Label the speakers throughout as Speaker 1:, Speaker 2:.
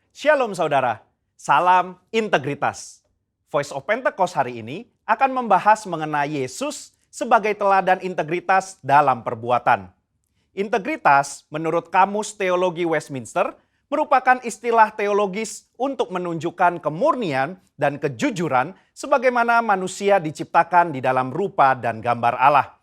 Speaker 1: Shalom saudara, salam integritas. Voice of Pentecost hari ini akan membahas mengenai Yesus sebagai teladan integritas dalam perbuatan. Integritas menurut Kamus Teologi Westminster merupakan istilah teologis untuk menunjukkan kemurnian dan kejujuran sebagaimana manusia diciptakan di dalam rupa dan gambar Allah.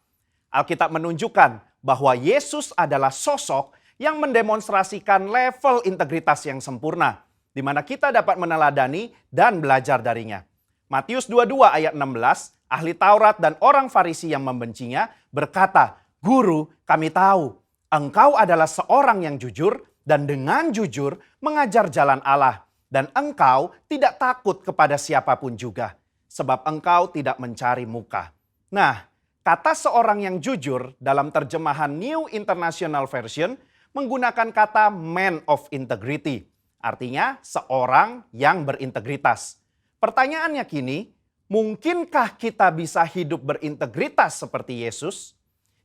Speaker 1: Alkitab menunjukkan bahwa Yesus adalah sosok yang mendemonstrasikan level integritas yang sempurna, di mana kita dapat meneladani dan belajar darinya. Matius 22 ayat 16, ahli Taurat dan orang Farisi yang membencinya berkata, "Guru, kami tahu, engkau adalah seorang yang jujur dan dengan jujur mengajar jalan Allah, dan engkau tidak takut kepada siapapun juga, sebab engkau tidak mencari muka." Nah, kata seorang yang jujur dalam terjemahan New International Version menggunakan kata man of integrity, artinya seorang yang berintegritas. Pertanyaannya kini, mungkinkah kita bisa hidup berintegritas seperti Yesus?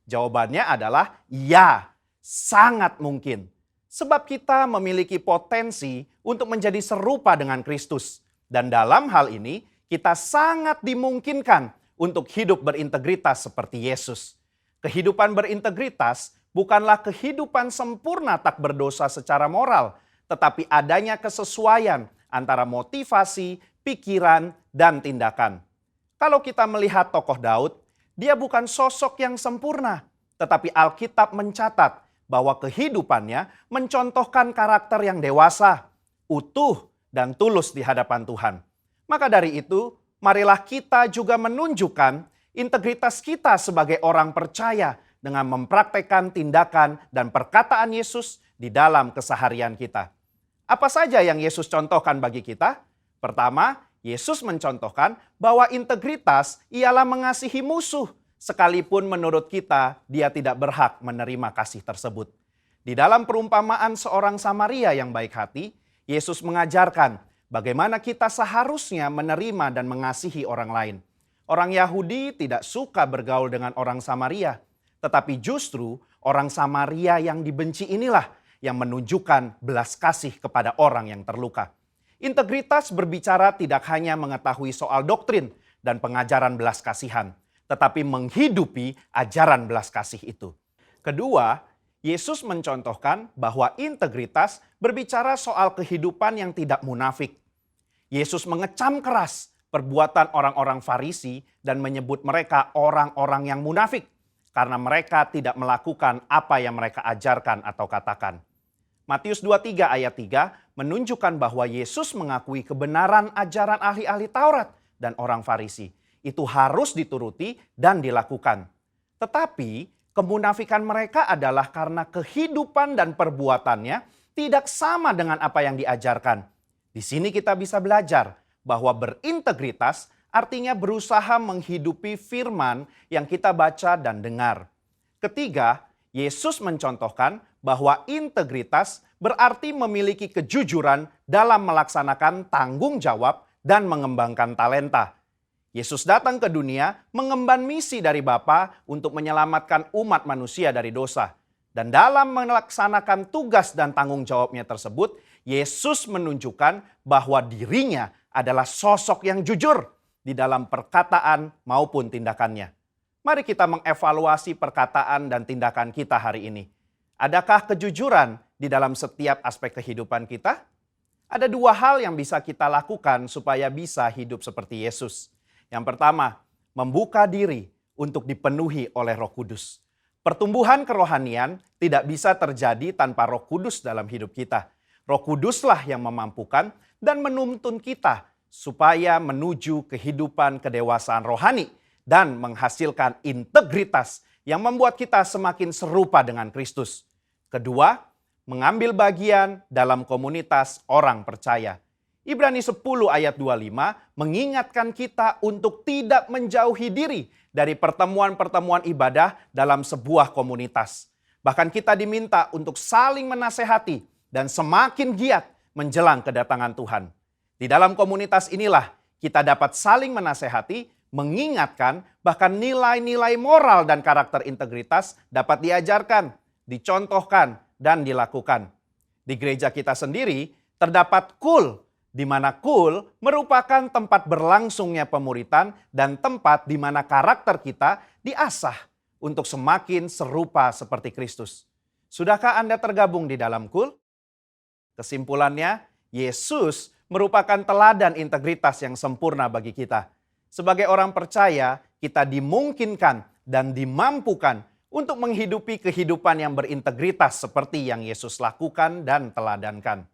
Speaker 1: Jawabannya adalah ya, sangat mungkin. Sebab kita memiliki potensi untuk menjadi serupa dengan Kristus. Dan dalam hal ini, kita sangat dimungkinkan untuk hidup berintegritas seperti Yesus. Kehidupan berintegritas bukanlah kehidupan sempurna tak berdosa secara moral, tetapi adanya kesesuaian antara motivasi, pikiran, dan tindakan. Kalau kita melihat tokoh Daud, dia bukan sosok yang sempurna, tetapi Alkitab mencatat bahwa kehidupannya mencontohkan karakter yang dewasa, utuh, dan tulus di hadapan Tuhan. Maka dari itu, marilah kita juga menunjukkan integritas kita sebagai orang percaya dengan mempraktekkan tindakan dan perkataan Yesus di dalam keseharian kita. Apa saja yang Yesus contohkan bagi kita? Pertama, Yesus mencontohkan bahwa integritas ialah mengasihi musuh, sekalipun menurut kita dia tidak berhak menerima kasih tersebut. Di dalam perumpamaan seorang Samaria yang baik hati, Yesus mengajarkan bagaimana kita seharusnya menerima dan mengasihi orang lain. Orang Yahudi tidak suka bergaul dengan orang Samaria, tetapi justru orang Samaria yang dibenci inilah yang menunjukkan belas kasih kepada orang yang terluka. Integritas berbicara tidak hanya mengetahui soal doktrin dan pengajaran belas kasihan, tetapi menghidupi ajaran belas kasih itu. Kedua, Yesus mencontohkan bahwa integritas berbicara soal kehidupan yang tidak munafik. Yesus mengecam keras perbuatan orang-orang Farisi dan menyebut mereka orang-orang yang munafik, karena mereka tidak melakukan apa yang mereka ajarkan atau katakan. Matius 23 ayat 3 menunjukkan bahwa Yesus mengakui kebenaran ajaran ahli-ahli Taurat dan orang Farisi. Itu harus dituruti dan dilakukan. Tetapi kemunafikan mereka adalah karena kehidupan dan perbuatannya tidak sama dengan apa yang diajarkan. Di sini kita bisa belajar bahwa berintegritas artinya berusaha menghidupi firman yang kita baca dan dengar. Ketiga, Yesus mencontohkan bahwa integritas berarti memiliki kejujuran dalam melaksanakan tanggung jawab dan mengembangkan talenta. Yesus datang ke dunia mengemban misi dari Bapa untuk menyelamatkan umat manusia dari dosa. Dan dalam melaksanakan tugas dan tanggung jawabnya tersebut, Yesus menunjukkan bahwa dirinya adalah sosok yang jujur di dalam perkataan maupun tindakannya. Mari kita mengevaluasi perkataan dan tindakan kita hari ini. Adakah kejujuran di dalam setiap aspek kehidupan kita? Ada dua hal yang bisa kita lakukan supaya bisa hidup seperti Yesus. Yang pertama, membuka diri untuk dipenuhi oleh Roh Kudus. Pertumbuhan kerohanian tidak bisa terjadi tanpa Roh Kudus dalam hidup kita. Roh Kuduslah yang memampukan dan menuntun kita supaya menuju kehidupan kedewasaan rohani dan menghasilkan integritas yang membuat kita semakin serupa dengan Kristus. Kedua, mengambil bagian dalam komunitas orang percaya. Ibrani 10 ayat 25 mengingatkan kita untuk tidak menjauhi diri dari pertemuan-pertemuan ibadah dalam sebuah komunitas. Bahkan kita diminta untuk saling menasehati dan semakin giat menjelang kedatangan Tuhan. Di dalam komunitas inilah kita dapat saling menasehati, mengingatkan, bahkan nilai-nilai moral dan karakter integritas dapat diajarkan, dicontohkan, dan dilakukan. Di gereja kita sendiri, Terdapat kul, di mana kul merupakan tempat berlangsungnya pemuritan dan tempat di mana karakter kita diasah untuk semakin serupa seperti Kristus. Sudahkah Anda tergabung di dalam kul? Kesimpulannya, Yesus merupakan teladan integritas yang sempurna bagi kita. Sebagai orang percaya, kita dimungkinkan dan dimampukan untuk menghidupi kehidupan yang berintegritas seperti yang Yesus lakukan dan teladankan.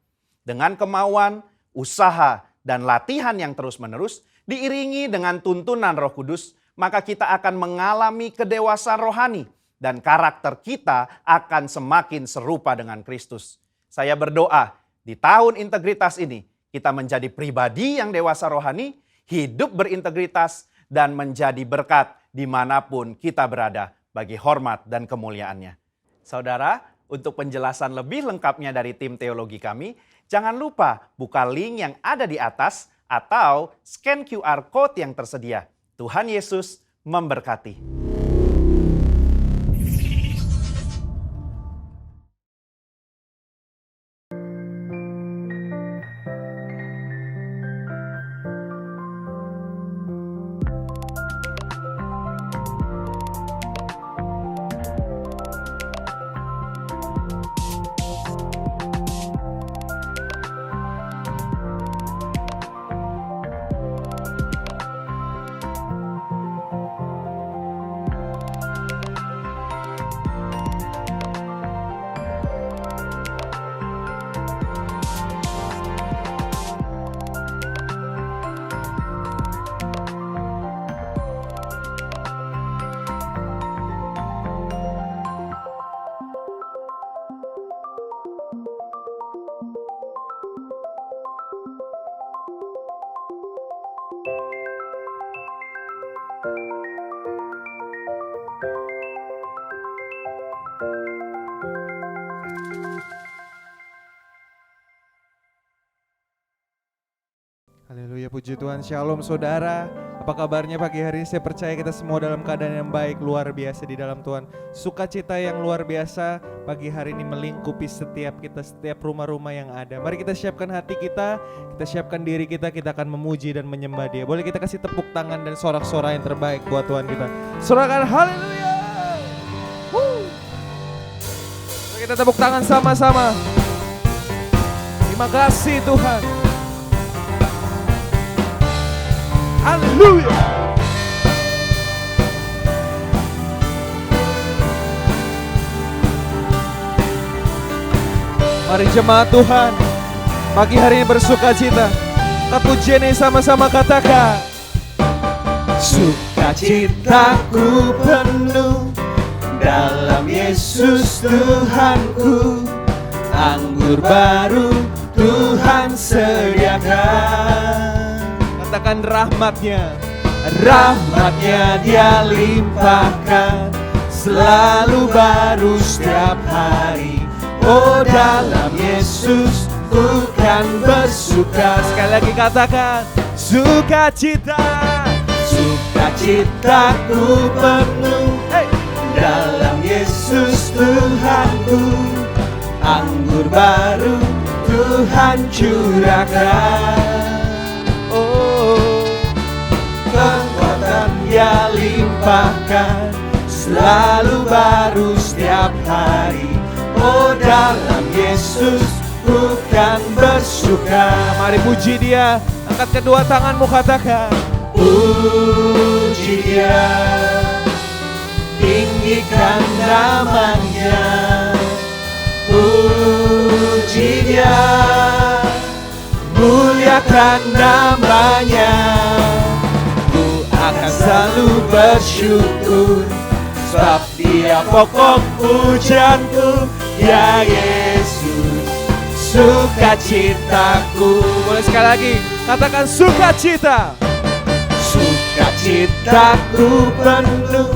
Speaker 1: Dengan kemauan, usaha, dan latihan yang terus-menerus, diiringi dengan tuntunan Roh Kudus, maka kita akan mengalami kedewasaan rohani dan karakter kita akan semakin serupa dengan Kristus. Saya berdoa di tahun integritas ini, kita menjadi pribadi yang dewasa rohani, hidup berintegritas, dan menjadi berkat dimanapun kita berada bagi hormat dan kemuliaannya. Saudara, untuk penjelasan lebih lengkapnya dari tim teologi kami, jangan lupa buka link yang ada di atas atau scan QR Code yang tersedia. Tuhan Yesus memberkati.
Speaker 2: Haleluya, puji Tuhan. Shalom saudara. Apa kabarnya pagi hari ini? Saya percaya kita semua dalam keadaan yang baik, luar biasa di dalam Tuhan. Sukacita yang luar biasa pagi hari ini melingkupi setiap kita, setiap rumah-rumah yang ada. Mari kita siapkan hati kita siapkan diri kita akan memuji dan menyembah Dia. Boleh kita kasih tepuk tangan dan sorak-sorai yang terbaik buat Tuhan kita. Sorakan haleluya. Mari kita tepuk tangan sama-sama. Terima kasih Tuhan. Haleluya. Mari jemaat Tuhan, pagi hari ini bersukacita. Pujian ini sama-sama katakan. Sukacitaku penuh dalam Yesus Tuhanku. Anggur baru Tuhan sediakan. Katakan rahmatnya Dia limpahkan, selalu baru setiap hari. Oh, dalam Yesus ku kan bersuka. Sekali lagi katakan, sukacitaku penuh dalam Yesus Tuhanku. Anggur baru Tuhan curahkan. Kekuatan Dia limpahkan, selalu baru setiap hari. Oh, dalam Yesus ku kan bersuka. Mari puji Dia, angkat kedua tanganmu katakan. Puji Dia, tinggikan namanya. Puji Dia, muliakan namanya. Akan selalu bersyukur, sebab Dia pokok pujianku. Ya Yesus, sukacitaku. Boleh sekali lagi, katakan sukacita. Sukacitaku penuh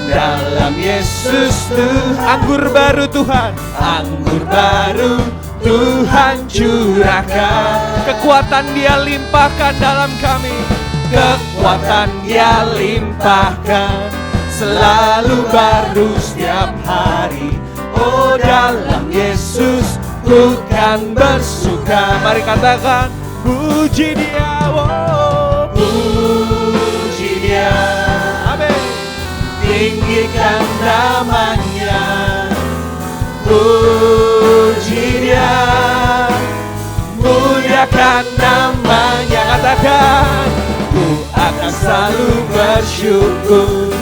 Speaker 2: dalam Yesus Tuhan. Anggur baru Tuhan, anggur baru Tuhan curahkan. Kekuatan Dia limpahkan dalam kami. Kekuatan Dia limpahkan, selalu baru setiap hari. Oh, dalam Yesus ku kan bersuka. Tuhan. Mari katakan, puji Dia, oh,
Speaker 3: Puji Dia,
Speaker 2: amin.
Speaker 3: tinggikan namanya. Puji Dia, muliakan namanya. Katakan, ku akan selalu bersyukur,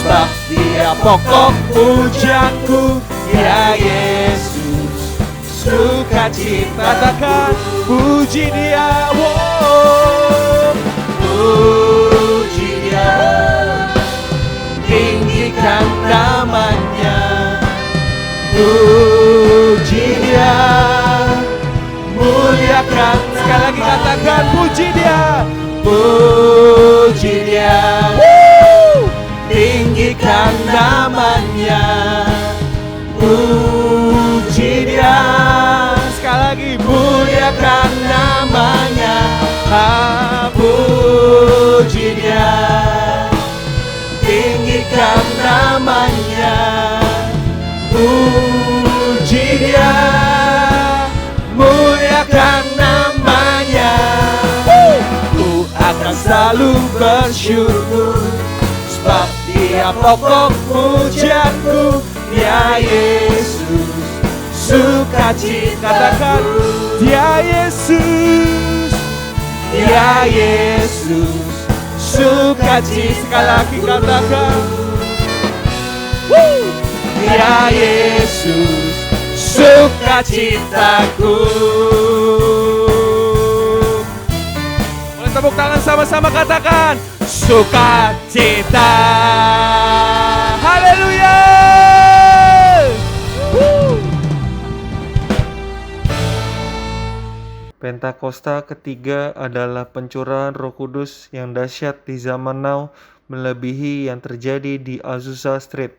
Speaker 3: sebab Dia pokok pujianku. Ya Yesus, sukacita.
Speaker 2: Katakan, puji Dia, oh,
Speaker 3: Puji Dia, tinggikan namanya. Puji Dia, muliakan.
Speaker 2: sekali lagi katakan, puji Dia.
Speaker 3: Puji Dia, tinggikan namanya. Puji Dia,
Speaker 2: Sekali lagi,
Speaker 3: muliakan namanya. Puji Dia, tinggikan namanya. Puji Dia, muliakan namanya. Ku akan selalu bersyukur, sebab Dia pokok pujianku. Ya Yesus, sukacita.
Speaker 2: katakan, Dia Yesus.
Speaker 3: Ya Yesus, sukacita.
Speaker 2: Sekali lagi katakan,
Speaker 3: Ya Yesus, sukacitaku.
Speaker 2: boleh tepuk tangan sama-sama katakan, sukacita. Haleluya. Pentakosta ketiga adalah pencurahan Roh Kudus yang dahsyat di zaman now, melebihi yang terjadi di Azusa Street.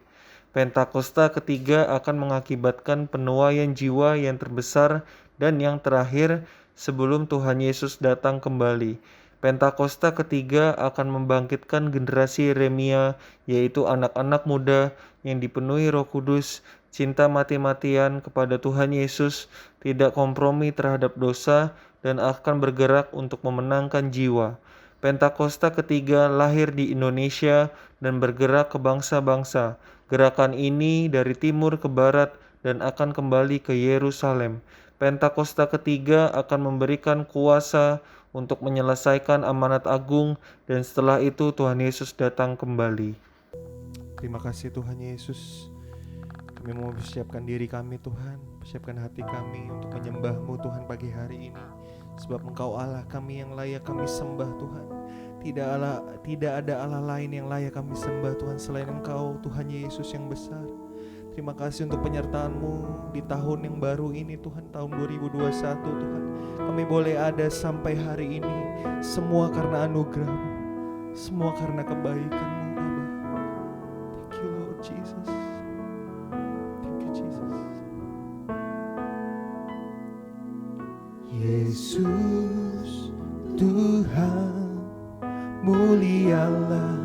Speaker 2: Pentakosta ketiga akan mengakibatkan penuaian jiwa yang terbesar dan yang terakhir sebelum Tuhan Yesus datang kembali. Pentakosta ketiga akan membangkitkan generasi Yeremia, yaitu anak-anak muda yang dipenuhi Roh Kudus, cinta mati-matian kepada Tuhan Yesus, tidak kompromi terhadap dosa, dan akan bergerak untuk memenangkan jiwa. Pentakosta ketiga lahir di Indonesia dan bergerak ke bangsa-bangsa. Gerakan ini dari timur ke barat dan akan kembali ke Yerusalem. Pentakosta ketiga akan memberikan kuasa untuk menyelesaikan amanat agung, dan setelah itu Tuhan Yesus datang kembali. Terima kasih Tuhan Yesus. Kami mau persiapkan diri kami Tuhan, persiapkan hati kami untuk menyembah-Mu Tuhan pagi hari ini. Sebab Engkau Allah kami yang layak kami sembah Tuhan. Tidak ada Allah lain yang layak kami sembah Tuhan selain Engkau Tuhan Yesus yang besar. Terima kasih untuk penyertaan-Mu di tahun yang baru ini Tuhan, tahun 2021 Tuhan. Kami boleh ada sampai hari ini, semua karena anugerah-Mu, semua karena kebaikan-Mu Bapa. Thank you Lord Jesus. Thank you Jesus.
Speaker 3: Yesus Tuhan, mulialah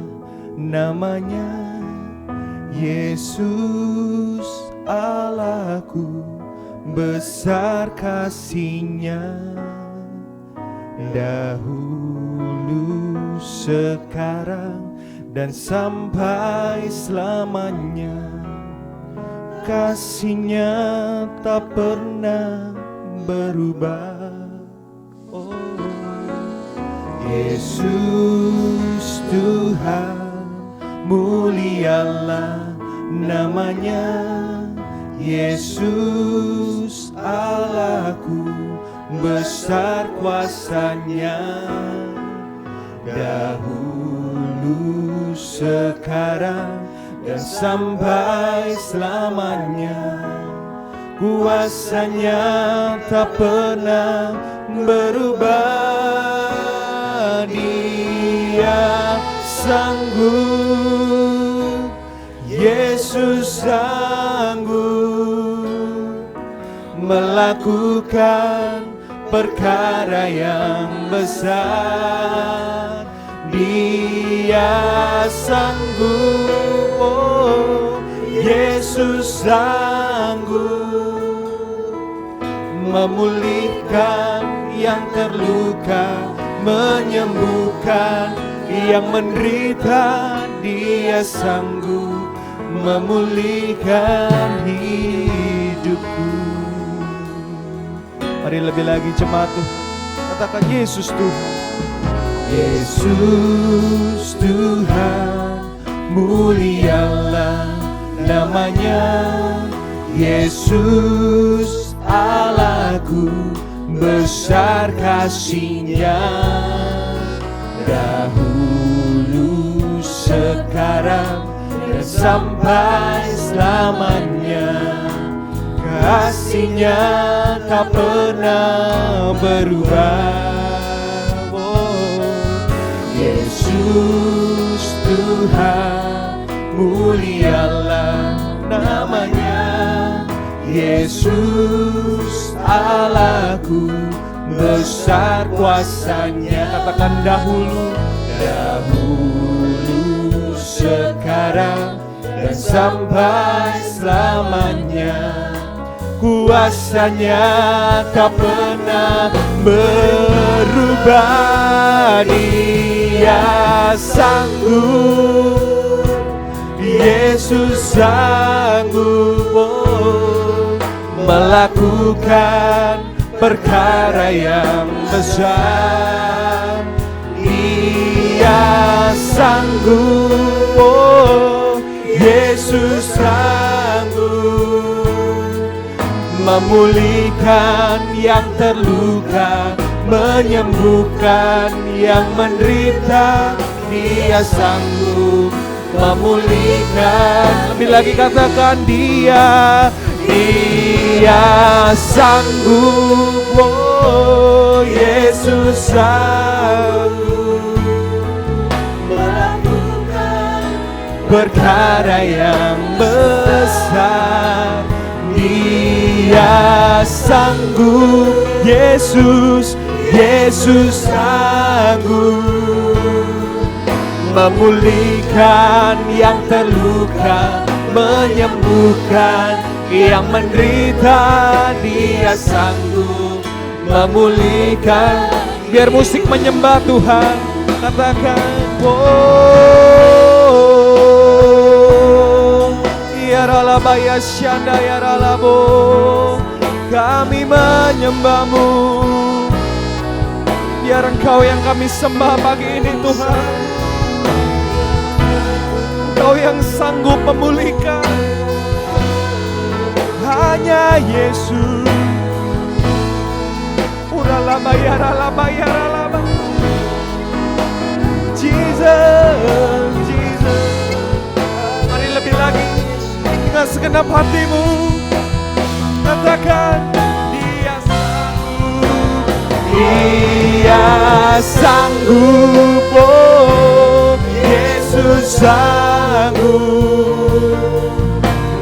Speaker 3: namanya. Yesus Allahku, besar kasih-Nya. Dahulu, sekarang, dan sampai selamanya. Kasih-Nya tak pernah berubah. Oh, Yesus Tuhan, mulialah namanya. Yesus Allahku, besar kuasa-Nya. Dahulu, sekarang, dan sampai selamanya. Kuasa-Nya tak pernah berubah. Dia sanggup, Yesus sanggup melakukan perkara yang besar. Dia sanggup, oh, Yesus sanggup memulihkan yang terluka, menyembuhkan yang menderita. Dia sanggup memulihkan hidupku. Mari lebih lagi jemaat Tuhan, katakan Yesus Tuhan. Yesus Tuhan, mulialah namanya. Yesus Allahku, besar kasih-Nya. Dahulu, sekarang, dan sampai selamanya. Kasih-Nya tak pernah berubah. Yesus Tuhan, mulialah namanya. Yesus Allahku, besar kuasa-Nya. Katakan dahulu, dahulu, sekarang, dan sampai selamanya. Kuasa-Nya tak pernah berubah. Dia sanggup, Yesus sanggup melakukan perkara yang besar. Dia sanggup, Yesus sanggup memulihkan yang terluka, menyembuhkan yang menderita. Dia sanggup memulihkan. Lebih lagi katakan Dia sanggup. Oh, Yesus sanggup melakukan perkara yang besar. Dia sanggup, Yesus sanggup memulihkan yang terluka, menyembuhkan yang menderita. Dia sanggup memulihkan. Biar musik menyembah Tuhan, katakan oh, ya ralaba ya syanda ya ralabo, kami menyembah-Mu. Biar Engkau yang kami sembah pagi ini Tuhan. Engkau yang sanggup memulihkan. Hanya Yesus. Uralaba ya ralaba ya ralaba. Jesus, Jesus. Mari lebih lagi dengan segenap hatimu katakan Dia sanggup. Dia sanggup. Oh, Yesus sanggup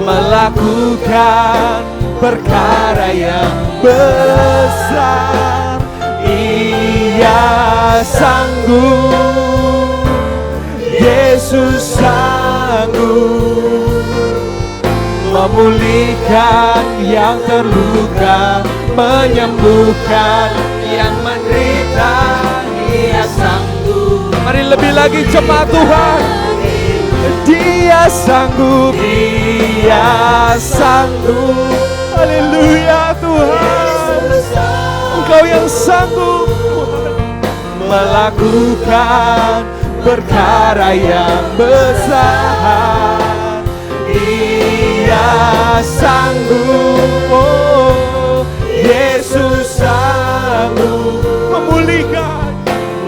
Speaker 3: melakukan perkara yang besar. Ia sanggup, Yesus sanggup memulihkan yang terluka, menyembuhkan yang menderita. Dia sanggup. Mari lebih lagi jemaat Tuhan. Dia sanggup, Dia sanggup. Haleluya Tuhan. Engkau yang sanggup melakukan perkara yang besar. Dia sanggup. Oh, Yesus sanggup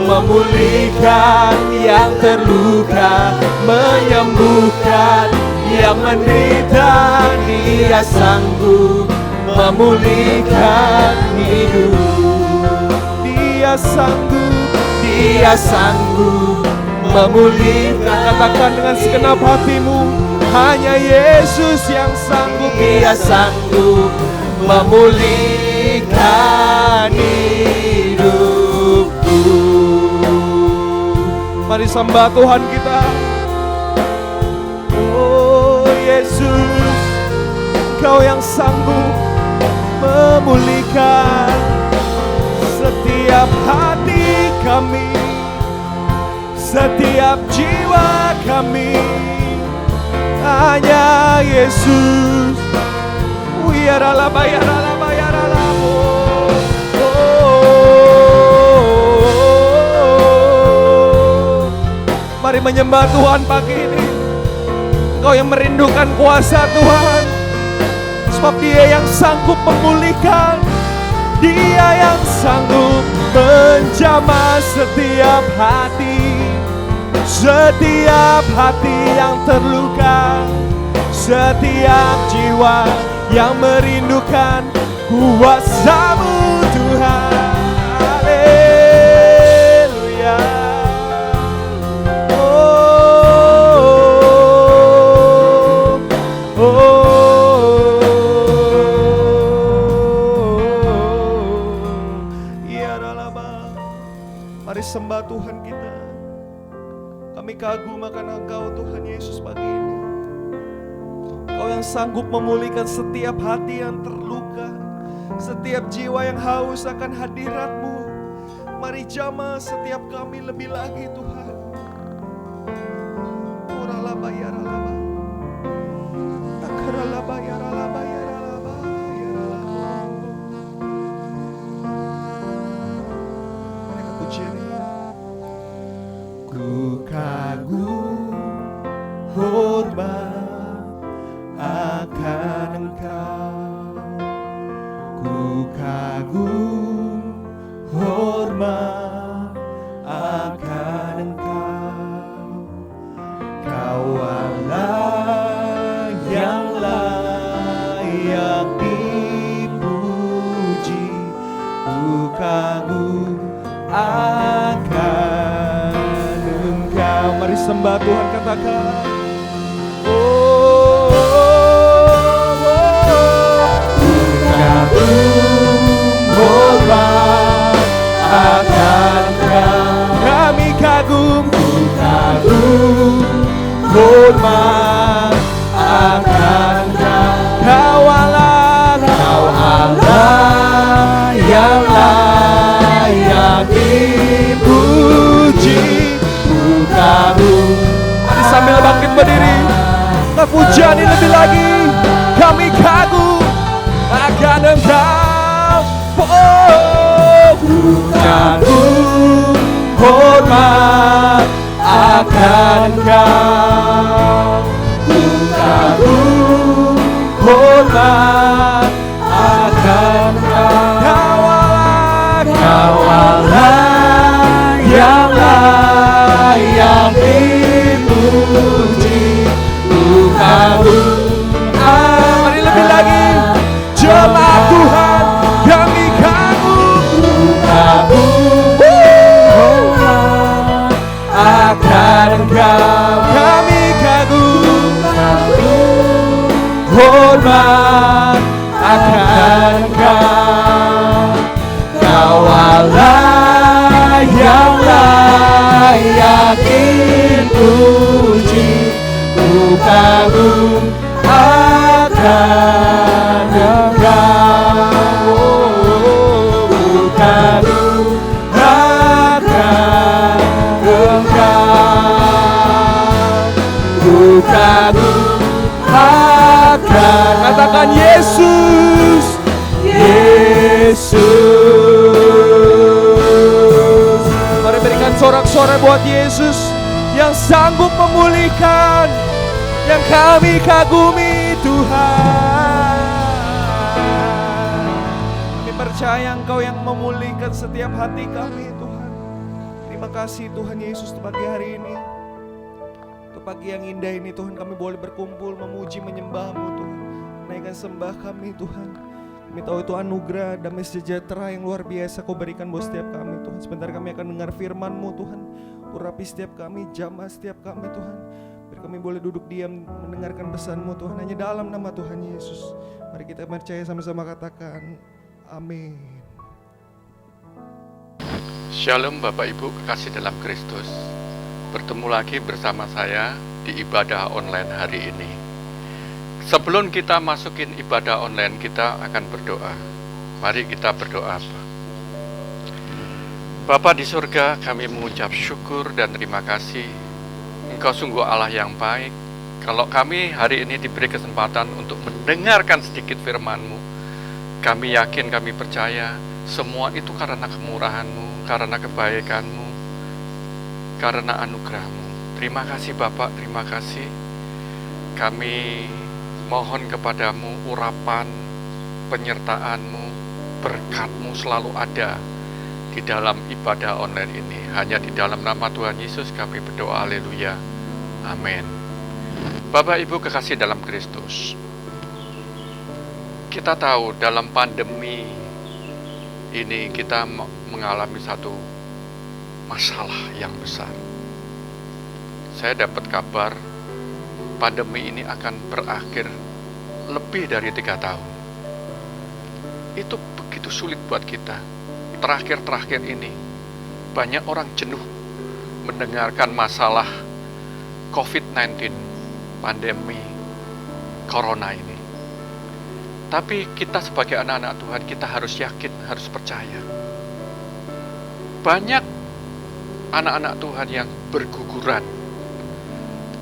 Speaker 3: memulihkan yang terluka, menyembuhkan yang menderita. Dia sanggup memulihkan hidup. Dia sanggup memulihkan. Katakan dengan segenap hatimu, hanya Yesus yang sanggup. Dia sanggup memulihkan hidupku. Mari sembah Tuhan kita. Oh Yesus, Engkau yang sanggup memulihkan
Speaker 2: memulihkan setiap hati kami, setiap jiwa kami. Hanya Yesus. Mari menyembah Tuhan pagi ini. Engkau yang merindukan kuasa Tuhan, sebab Dia yang sanggup memulihkan, Dia yang sanggup menjamah setiap hati, setiap hati yang terluka, setiap jiwa yang merindukan kuasa-Mu Tuhan. Haleluya. Mari sembah Tuhan kita. Kami kagum akan Engkau Tuhan Yesus pagi ini. Engkau yang sanggup memulihkan setiap hati yang terluka, setiap jiwa yang haus akan hadirat-Mu. Mari jamah setiap kami lebih lagi Tuhan. Oralaba yaralaba, takaralaba yaralaba yaralaba yaralaba. Mari kita pujian ini. Ku kagum hormat akan Engkau, ku kagum hormat akan Engkau. Kau Allah yang layak dipuji, ku kagum akan Engkau. Mari sembah Tuhan, katakan. Hormat akan Engkau, kami kagum, hormat akan Engkau. Kau Allah yang layak dipuji, ku kagum. Mari sambil bangkit berdiri, kita pujani lebih lagi. Kami kagum akan Engkau. Ku kagum hormat akan Engkau, ku kagum hormat akan Engkau. Kau Allah yang layak dipuji, ku kagum. Mari lebih lagi, jemaat Tuhan, kami kagum hormat akan Engkau. Kami kagum hormat akan Engkau. Kau Allah yang layak dipuji, ku kagum akan Engkau. Ku kagum akan Engkau. Ku kagum akan. Katakan Yesus, Yesus. Mari berikan sorak-sorai buat Yesus yang sanggup memulihkan, yang kami kagumi Tuhan. Kami percaya Engkau yang memulihkan setiap hati kami Tuhan. Terima kasih Tuhan Yesus untuk pagi hari ini. Untuk pagi yang indah ini Tuhan, kami boleh berkumpul memuji menyembah-Mu Tuhan. Naikkan sembah kami Tuhan. Kami tahu itu anugerah damai sejahtera yang luar biasa Kau berikan buat setiap kami Tuhan. Sebentar kami akan dengar firman-Mu Tuhan. Urapi setiap kami, jamah setiap kami Tuhan. Biar kami boleh duduk diam mendengarkan pesan-Mu Tuhan. Hanya dalam nama Tuhan Yesus. Mari kita percaya sama-sama, katakan amin.
Speaker 4: Shalom Bapak Ibu kekasih dalam Kristus. Bertemu lagi bersama saya di ibadah online hari ini. Sebelum kita masukin ibadah online, kita akan berdoa. Mari kita berdoa. Bapa di surga, kami mengucap syukur dan terima kasih. Engkau sungguh Allah yang baik. Kalau kami hari ini diberi kesempatan untuk mendengarkan sedikit firman-Mu, kami yakin, kami percaya, semua itu karena kemurahan-Mu, karena kebaikan-Mu, karena anugerah-Mu. Terima kasih Bapak, terima kasih. Kami mohon kepadamu urapan, penyertaan-Mu, berkat-Mu selalu ada di dalam ibadah online ini. Hanya di dalam nama Tuhan Yesus kami berdoa, haleluya, amin. Bapak Ibu kekasih dalam Kristus, kita tahu dalam pandemi ini kita mengalami satu masalah yang besar. Saya dapat kabar pandemi ini akan berakhir lebih dari 3 tahun. Itu begitu sulit buat kita. Terakhir-terakhir ini banyak orang jenuh mendengarkan masalah COVID-19, pandemi Corona ini. Tapi kita sebagai anak-anak Tuhan, kita harus yakin, harus percaya. Banyak anak-anak Tuhan yang berguguran.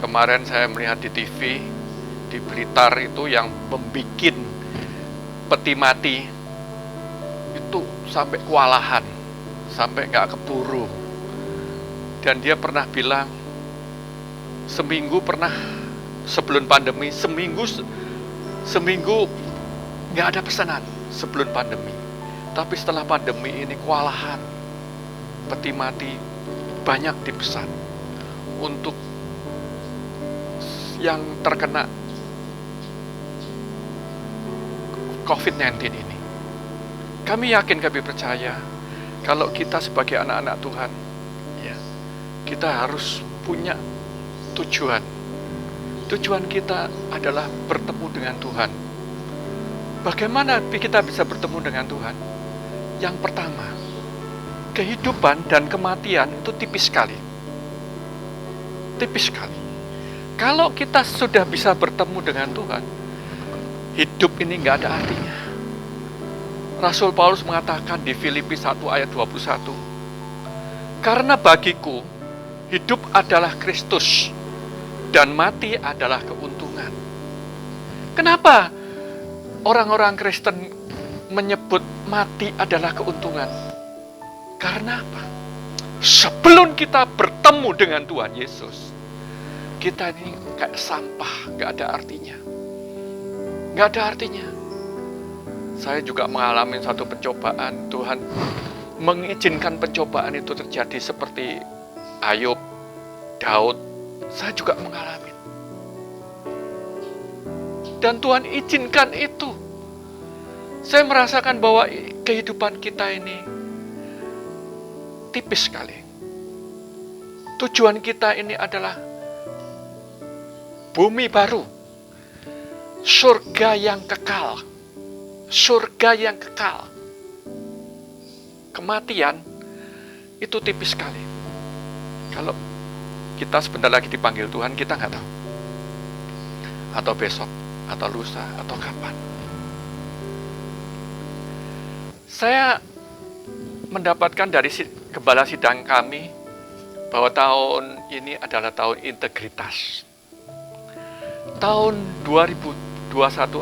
Speaker 4: Kemarin saya melihat di TV, di Blitar itu yang membikin peti mati, itu sampai kewalahan, sampai nggak keburu. Dan dia pernah bilang, seminggu pernah sebelum pandemi, seminggu nggak ada pesanan sebelum pandemi. Tapi setelah pandemi ini kewalahan, peti mati banyak dipesan untuk yang terkena COVID-19 ini. Kami yakin, kami percaya, kalau kita sebagai anak-anak Tuhan, ya, kita harus punya tujuan. Tujuan kita adalah bertemu dengan Tuhan. Bagaimana kita bisa bertemu dengan Tuhan? Yang pertama, kehidupan dan kematian itu tipis sekali. Tipis sekali. Kalau kita sudah bisa bertemu dengan Tuhan, hidup ini nggak ada artinya. Rasul Paulus mengatakan di Filipi 1 ayat 21, karena bagiku hidup adalah Kristus dan mati adalah keuntungan. Kenapa orang-orang Kristen menyebut mati adalah keuntungan? Karena apa? Sebelum kita bertemu dengan Tuhan Yesus, kita ini kayak sampah, nggak ada artinya. Nggak ada artinya. Saya juga mengalami satu pencobaan. Tuhan mengizinkan pencobaan itu terjadi seperti Ayub, Daud. Saya juga mengalami. Dan Tuhan izinkan itu. Saya merasakan bahwa kehidupan kita ini tipis sekali. Tujuan kita ini adalah bumi baru, surga yang kekal, surga yang kekal. Kematian itu tipis sekali. Kalau kita sebentar lagi dipanggil Tuhan, kita nggak tahu. Atau besok, atau lusa, atau kapan. Saya mendapatkan dari gembala sidang kami bahwa tahun ini adalah tahun integritas. Tahun 2021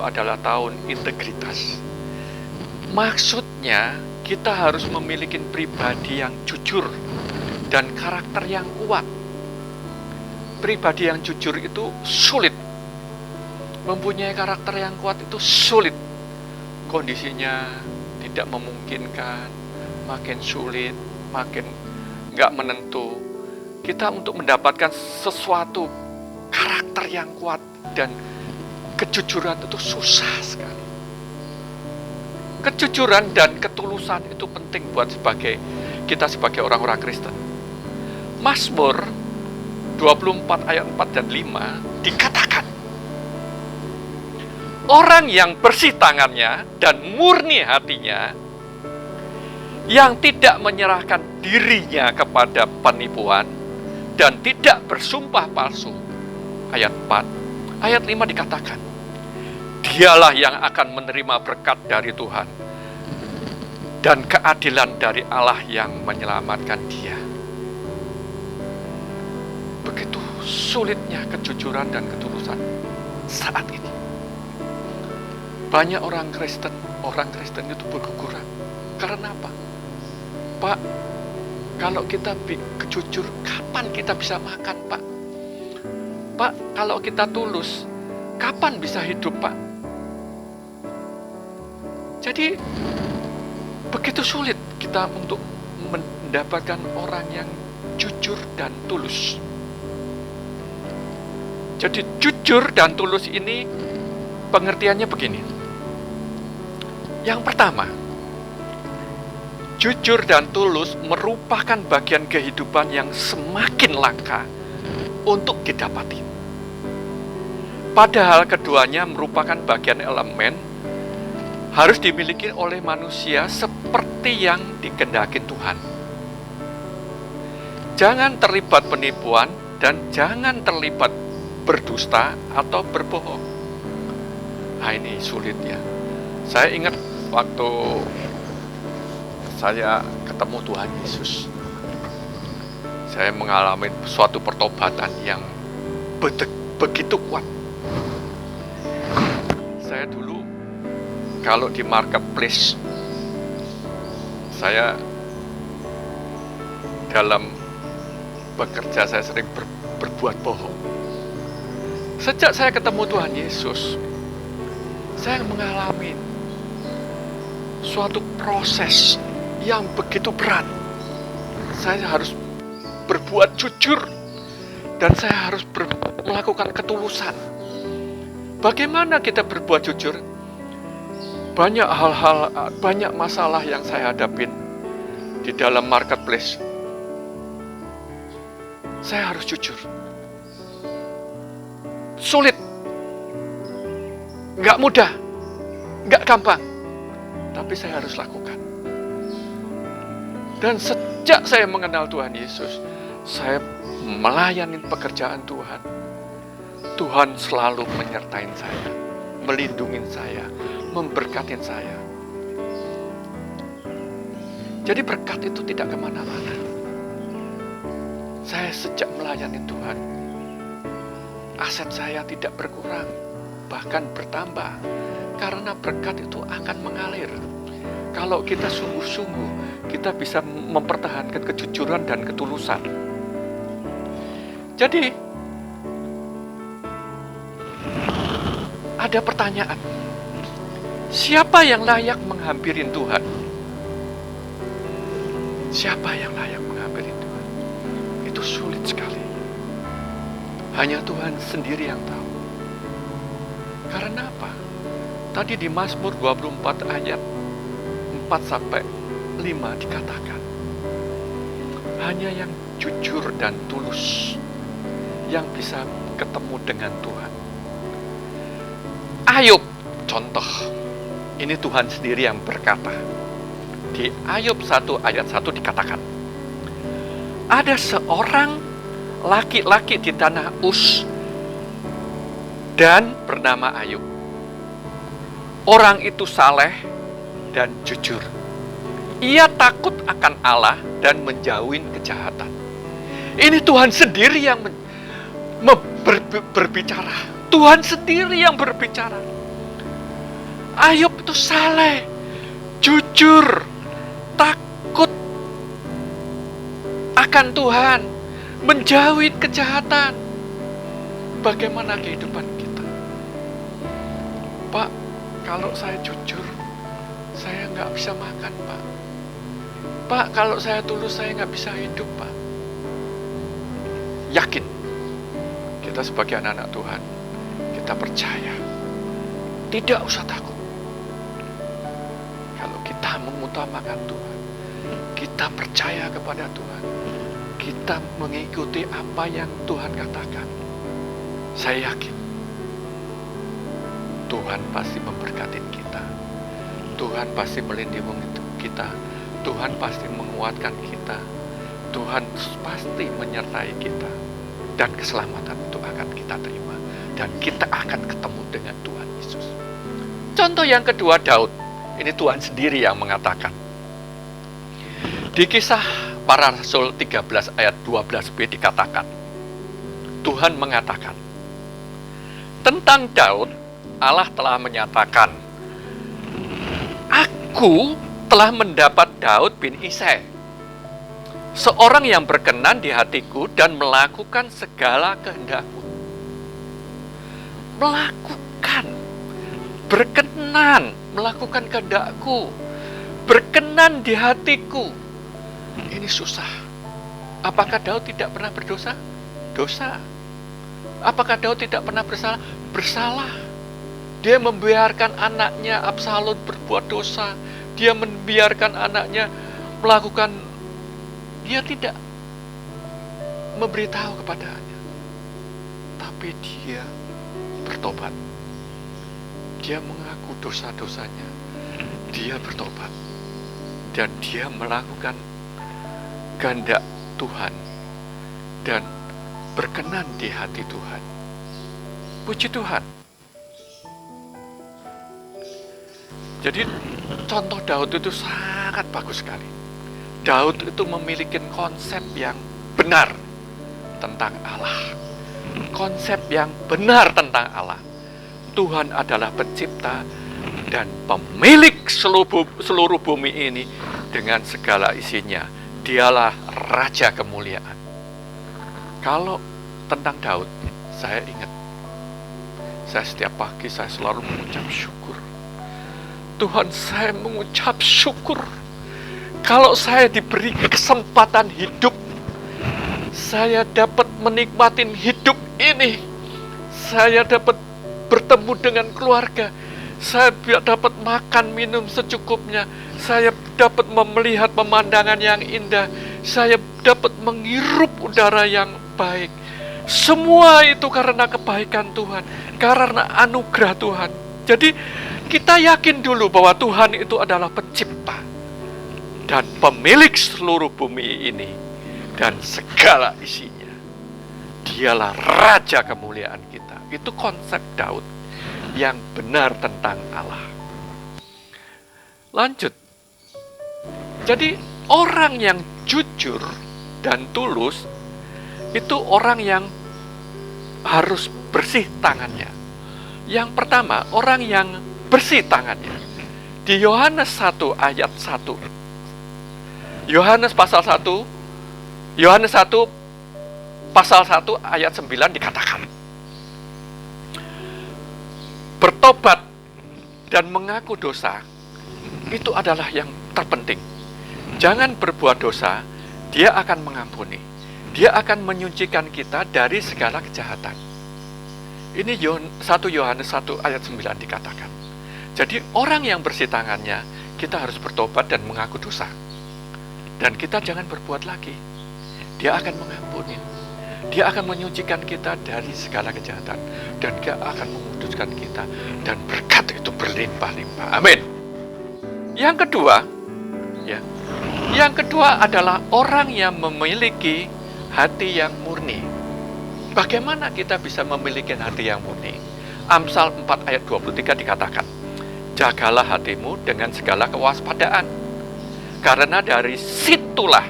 Speaker 4: adalah tahun integritas. Maksudnya kita harus memiliki pribadi yang jujur dan karakter yang kuat. Pribadi yang jujur itu sulit. Mempunyai karakter yang kuat itu sulit. Kondisinya tidak memungkinkan, makin sulit, makin nggak menentu. Kita untuk mendapatkan sesuatu karakter yang kuat dan kejujuran itu susah sekali. Kejujuran dan ketulusan itu penting buat kita sebagai orang-orang Kristen. Mazmur 24 ayat 4 dan 5 dikatakan, orang yang bersih tangannya dan murni hatinya, yang tidak menyerahkan dirinya kepada penipuan dan tidak bersumpah palsu. Ayat 4, ayat 5 dikatakan, dialah yang akan menerima berkat dari Tuhan dan keadilan dari Allah yang menyelamatkan dia. Begitu sulitnya kejujuran dan ketulusan saat ini. Banyak orang Kristen itu berguguran. Karena apa? Pak, kalau kita jujur, kapan kita bisa makan, Pak? Pak, kalau kita tulus, kapan bisa hidup, Pak? Jadi, begitu sulit kita untuk mendapatkan orang yang jujur dan tulus. Jadi, jujur dan tulus ini pengertiannya begini. Yang pertama, jujur dan tulus merupakan bagian kehidupan yang semakin langka untuk didapati. Padahal keduanya merupakan bagian elemen harus dimiliki oleh manusia seperti yang dikehendaki Tuhan. Jangan terlibat penipuan dan jangan terlibat berdusta atau berbohong. Nah, ini sulit ya. Saya ingat waktu saya ketemu Tuhan Yesus, saya mengalami suatu pertobatan yang begitu kuat. Saya dulu kalau di marketplace, saya dalam bekerja saya sering berbuat bohong. Sejak saya ketemu Tuhan Yesus, saya mengalami suatu proses yang begitu berat. Saya harus berbuat jujur dan saya harus melakukan ketulusan. Bagaimana kita berbuat jujur? Banyak hal-hal, banyak masalah yang saya hadapin di dalam marketplace. Saya harus jujur. Sulit. Nggak mudah. Nggak gampang. Tapi saya harus lakukan. Dan sejak saya mengenal Tuhan Yesus, saya melayani pekerjaan Tuhan. Tuhan selalu menyertai saya, melindungi saya, memberkati saya. Jadi berkat itu tidak kemana-mana. Saya sejak melayani Tuhan, aset saya tidak berkurang, bahkan bertambah. Karena berkat itu akan mengalir. Kalau kita sungguh-sungguh, kita bisa mempertahankan kejujuran dan ketulusan. Jadi, ada pertanyaan. Siapa yang layak menghampirin Tuhan? Siapa yang layak menghampirin Tuhan? Itu sulit sekali. Hanya Tuhan sendiri yang tahu. Karena apa? Tadi di Mazmur 24 ayat 4-5 dikatakan, hanya yang jujur dan tulus yang bisa ketemu dengan Tuhan. Ayub, contoh, ini Tuhan sendiri yang berkata. Di Ayub 1 ayat 1 dikatakan, ada seorang laki-laki di tanah Uz dan bernama Ayub. Orang itu saleh dan jujur. Ia takut akan Allah dan menjauhin kejahatan. Ini Tuhan sendiri yang berbicara. Tuhan sendiri yang berbicara. Ayub itu saleh, jujur, takut akan Tuhan, menjauhi kejahatan. Bagaimana kehidupan kita? Pak, kalau saya jujur, saya nggak bisa makan, Pak. Pak, kalau saya tulus, saya nggak bisa hidup, Pak. Yakin, kita sebagai anak-anak Tuhan, kita percaya. Tidak usah takut. Kalau kita mengutamakan Tuhan, kita percaya kepada Tuhan, kita mengikuti apa yang Tuhan katakan, saya yakin Tuhan pasti memberkati kita. Tuhan pasti melindungi kita. Tuhan pasti menguatkan kita. Tuhan pasti menyertai kita. Dan keselamatan itu akan kita terima. Dan kita akan ketemu dengan Tuhan Yesus. Contoh yang kedua, Daud. Ini Tuhan sendiri yang mengatakan. Di Kisah Para Rasul 13 ayat 12b dikatakan, Tuhan mengatakan, tentang Daud, Allah telah menyatakan, Aku telah mendapat Daud bin Isai, seorang yang berkenan di hatiku dan melakukan segala kehendakku. Melakukan, berkenan, melakukan kehendakku, berkenan di hatiku. Ini susah. Apakah Daud tidak pernah berdosa? Dosa. Apakah Daud tidak pernah bersalah? Bersalah. Dia membiarkan anaknya Absalom berbuat dosa. Dia membiarkan anaknya melakukan, dia tidak memberitahu kepadanya. Tapi dia bertobat. Dia mengaku dosa-dosanya. Dia bertobat. Dan dia melakukan kehendak Tuhan. Dan berkenan di hati Tuhan. Puji Tuhan. Jadi contoh Daud itu sangat bagus sekali. Daud itu memiliki konsep yang benar tentang Allah. Konsep yang benar tentang Allah. Tuhan adalah pencipta dan pemilik seluruh bumi ini dengan segala isinya. Dialah Raja kemuliaan. Kalau tentang Daud, saya ingat. Saya setiap pagi saya selalu mengucap syukur. Tuhan, saya mengucap syukur. Kalau saya diberi kesempatan hidup, saya dapat menikmati hidup ini. Saya dapat bertemu dengan keluarga. Saya dapat makan minum secukupnya. Saya dapat melihat pemandangan yang indah. Saya dapat menghirup udara yang baik. Semua itu karena kebaikan Tuhan, karena anugerah Tuhan. Jadi kita yakin dulu bahwa Tuhan itu adalah pencipta dan pemilik seluruh bumi ini dan segala isinya. Dialah Raja kemuliaan kita. Itu konsep Daud yang benar tentang Allah. Lanjut. Jadi orang yang jujur dan tulus itu orang yang harus bersih tangannya. Yang pertama, orang yang bersih tangannya. Di Yohanes 1 ayat 1. Yohanes pasal 1. Yohanes 1 pasal 1 ayat 9 dikatakan, bertobat dan mengaku dosa itu adalah yang terpenting. Jangan berbuat dosa, Dia akan mengampuni. Dia akan menyucikan kita dari segala kejahatan. Ini 1 Yohanes 1 ayat 9 dikatakan. Jadi orang yang bersih tangannya, kita harus bertobat dan mengaku dosa. Dan kita jangan berbuat lagi. Dia akan mengampuni. Dia akan menyucikan kita dari segala kejahatan. Dan Dia akan menguduskan kita. Dan berkat itu berlimpah-limpah. Amin. Yang kedua, adalah orang yang memiliki hati yang murni. Bagaimana kita bisa memiliki hati yang murni? Amsal 4 ayat 23 dikatakan, jagalah hatimu dengan segala kewaspadaan, karena dari situlah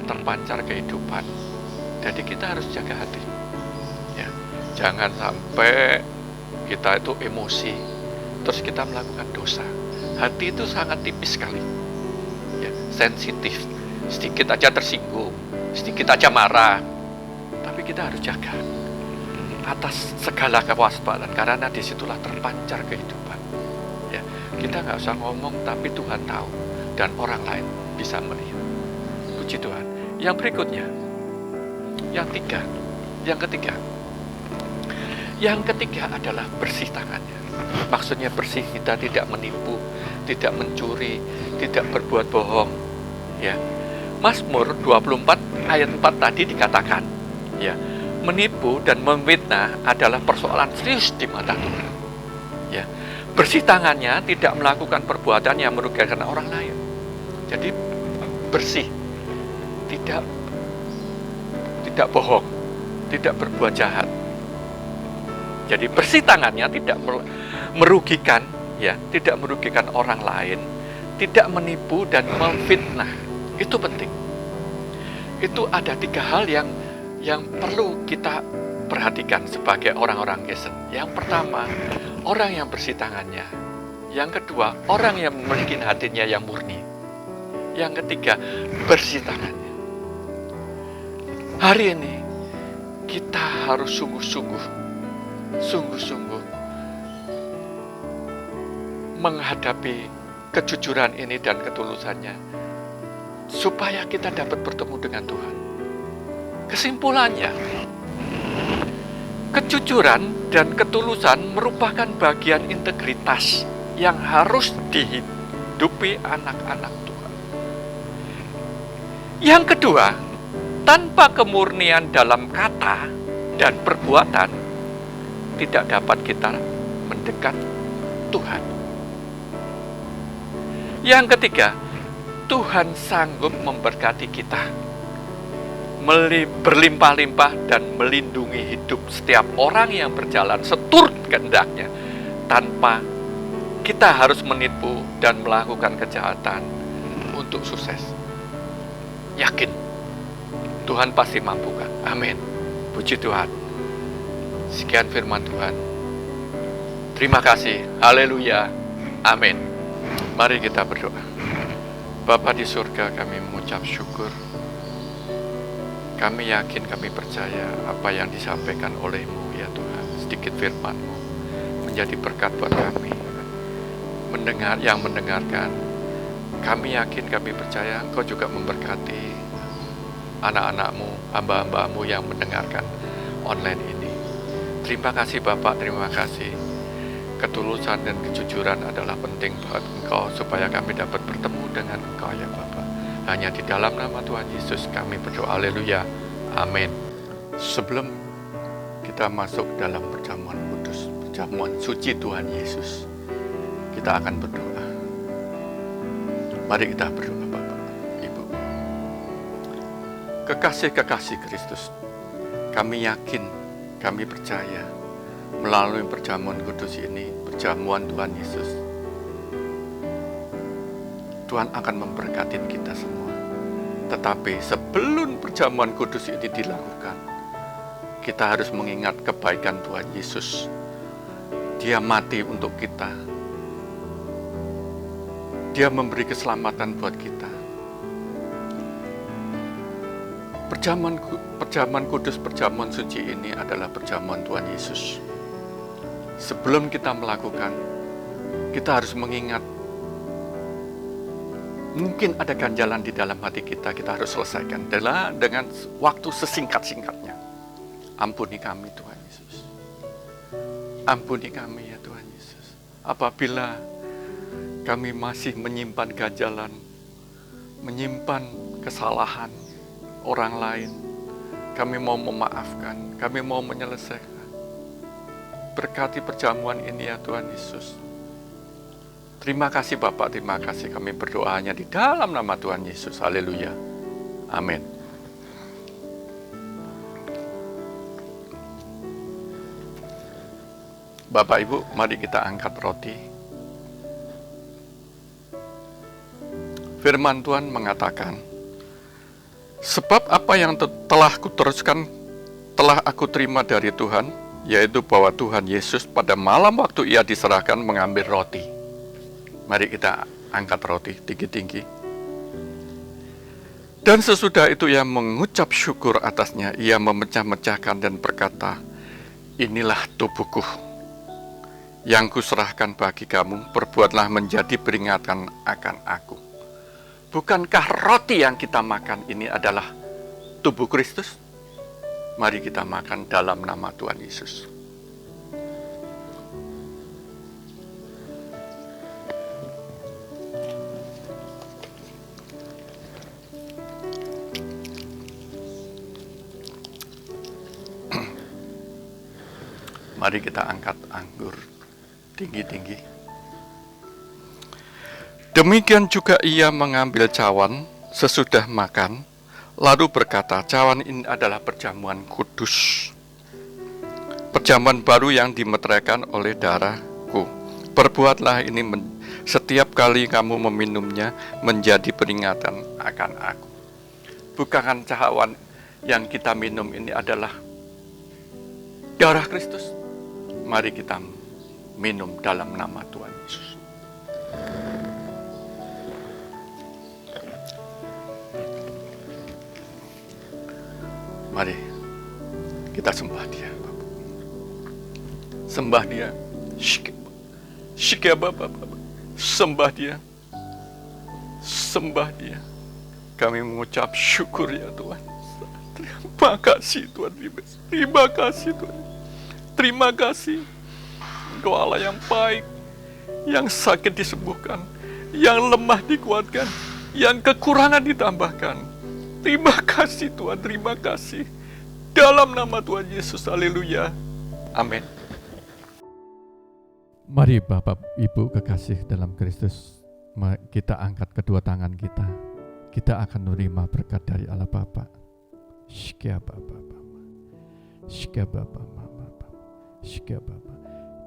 Speaker 4: terpancar kehidupan. Jadi kita harus jaga hati. Ya. Jangan sampai kita itu emosi, terus kita melakukan dosa. Hati itu sangat tipis sekali. Ya, sensitif. Sedikit aja tersinggung, sedikit aja marah. Tapi kita harus jaga atas segala kewaspadaan, karena disitulah terpancar kehidupan. Ya, kita nggak usah ngomong, tapi Tuhan tahu dan orang lain bisa melihat. Puji Tuhan. Yang berikutnya, yang ketiga adalah bersih tangannya. Maksudnya bersih, kita tidak menipu, tidak mencuri, tidak berbuat bohong. Ya, Mazmur 24 ayat 4 tadi dikatakan, ya, menipu dan memfitnah adalah persoalan serius di mata Tuhan. Ya, bersih tangannya tidak melakukan perbuatan yang merugikan orang lain. Jadi bersih, tidak bohong, tidak berbuat jahat. Jadi bersih tangannya tidak merugikan, ya, tidak merugikan orang lain, tidak menipu dan memfitnah. Itu penting. Itu ada 3 hal yang perlu kita perhatikan sebagai orang-orang Kristen. Yang pertama, orang yang bersih tangannya. Yang kedua, orang yang memiliki hatinya yang murni. Yang ketiga, bersih tangannya. Hari ini kita harus sungguh-sungguh menghadapi kejujuran ini dan ketulusannya, supaya kita dapat bertemu dengan Tuhan. Kesimpulannya, kejujuran dan ketulusan merupakan bagian integritas yang harus dihidupi anak-anak Tuhan. Yang kedua, tanpa kemurnian dalam kata dan perbuatan, tidak dapat kita mendekat Tuhan. Yang ketiga, Tuhan sanggup memberkati kita, berlimpah-limpah dan melindungi hidup setiap orang yang berjalan seturut kehendaknya, tanpa kita harus menipu dan melakukan kejahatan untuk sukses. Yakin, Tuhan pasti mampukan. Amin. Puji Tuhan. Sekian firman Tuhan. Terima kasih. Haleluya. Amin. Mari kita berdoa. Bapa di surga, kami mengucap syukur. Kami yakin, kami percaya apa yang disampaikan oleh-Mu ya Tuhan. Sedikit firman-Mu menjadi berkat buat kami. Yang mendengarkan, kami yakin, kami percaya Engkau juga memberkati anak-anak-Mu, hamba-hamba-Mu yang mendengarkan online ini. Terima kasih Bapak, terima kasih. Ketulusan dan kejujuran adalah penting buat Engkau supaya kami dapat bertemu dengan Engkau ya Bapak. Hanya di dalam nama Tuhan Yesus kami berdoa. Haleluya. Amin. Sebelum kita masuk dalam perjamuan kudus, perjamuan suci Tuhan Yesus, kita akan berdoa. Mari kita berdoa Bapak, Ibu. Kekasih-kekasih Kristus, kami yakin, kami percaya melalui perjamuan kudus ini, perjamuan Tuhan Yesus, Tuhan akan memberkati kita semua. Tetapi sebelum perjamuan kudus ini dilakukan, kita harus mengingat kebaikan Tuhan Yesus. Dia mati untuk kita. Dia memberi keselamatan buat kita. Perjamuan kudus, perjamuan suci ini adalah perjamuan Tuhan Yesus. Sebelum kita melakukan, kita harus mengingat, mungkin ada ganjalan di dalam hati kita, kita harus selesaikan dengan waktu sesingkat-singkatnya. Ampuni kami Tuhan Yesus. Ampuni kami ya Tuhan Yesus. Apabila kami masih menyimpan ganjalan, menyimpan kesalahan orang lain, kami mau memaafkan, kami mau menyelesaikan. Berkati perjamuan ini ya Tuhan Yesus. Terima kasih Bapak, terima kasih. Kami berdoa hanya di dalam nama Tuhan Yesus. Haleluya. Amin. Bapak Ibu, mari kita angkat roti. Firman Tuhan mengatakan, sebab apa yang telah kuteruskan, telah aku terima dari Tuhan, yaitu bahwa Tuhan Yesus pada malam waktu Ia diserahkan mengambil roti. Mari kita angkat roti tinggi-tinggi. Dan sesudah itu Ia mengucap syukur atasnya, Ia memecah-mecahkan dan berkata, inilah tubuhku yang kuserahkan bagi kamu, perbuatlah menjadi peringatan akan aku. Bukankah roti yang kita makan ini adalah tubuh Kristus? Mari kita makan dalam nama Tuhan Yesus. Mari kita angkat anggur tinggi-tinggi. Demikian juga Ia mengambil cawan sesudah makan, lalu berkata, cawan ini adalah perjamuan kudus, perjamuan baru yang dimeteraikan oleh darahku. Perbuatlah ini Setiap kali kamu meminumnya menjadi peringatan akan aku. Bukan cahawan yang kita minum ini adalah darah Kristus. Mari kita minum dalam nama Tuhan Yesus. Mari kita sembah Dia, Bapak. Sembah Dia. Sembah Dia. Sembah Dia. Kami mengucap syukur ya Tuhan. Terima kasih Tuhan. Terima kasih Tuhan. Terima kasih. Engkau Allah yang baik, yang sakit disembuhkan, yang lemah dikuatkan, yang kekurangan ditambahkan. Terima kasih Tuhan, terima kasih. Dalam nama Tuhan Yesus, haleluya. Amin.
Speaker 5: Mari Bapak Ibu kekasih dalam Kristus, kita angkat kedua tangan kita. Kita akan menerima berkat dari Allah Bapa.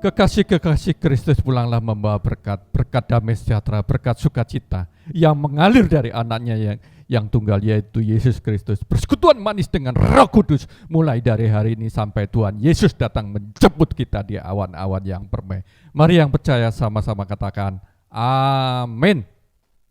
Speaker 5: Kekasih-kekasih Kristus pulanglah membawa berkat damai sejahtera, berkat sukacita yang mengalir dari anaknya yang tunggal, yaitu Yesus Kristus. Persekutuan manis dengan Roh Kudus mulai dari hari ini sampai Tuhan Yesus datang menjemput kita di awan-awan yang permai. Mari yang percaya sama-sama katakan amin.